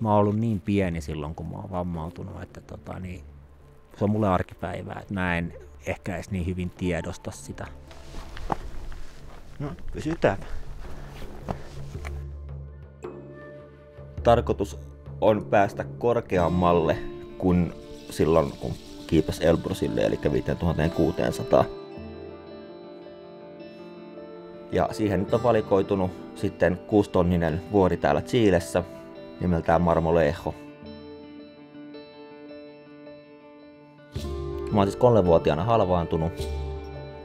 Mä oon ollut niin pieni silloin, kun mä oon vammautunut, että se on mulle arkipäivää, että mä en ehkä edes niin hyvin tiedosta sitä. No, pysytään. Tarkoitus on päästä korkeammalle kuin silloin, kun kiipesi Elbrusille, eli 5600. Ja siihen nyt on valikoitunut sitten 6-tonninen vuori täällä Chilessä nimeltään Marmolejo. Mä oon siis 3-vuotiaana halvaantunut.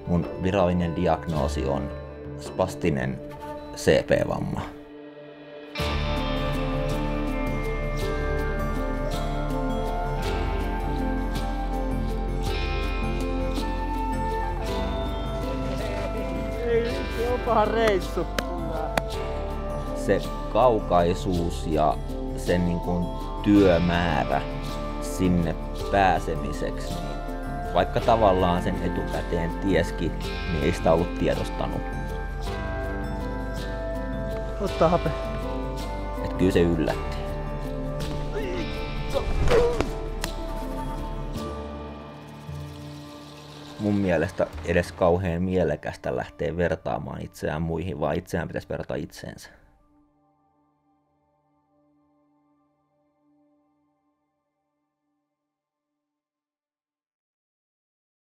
Mun virallinen diagnoosi on spastinen CP-vamma. Se on paha reissu. Se kaukaisuus ja sen niin kuin työmäärä sinne pääsemiseksi, niin vaikka tavallaan sen etukäteen tieski, niin ei sitä ollut tiedostanut. Ottaa hape. Et kyllä se yllätti. Mun mielestä edes kauhean mielekästä lähteä vertaamaan itseään muihin, vaan itseään pitäisi verrata itseensä.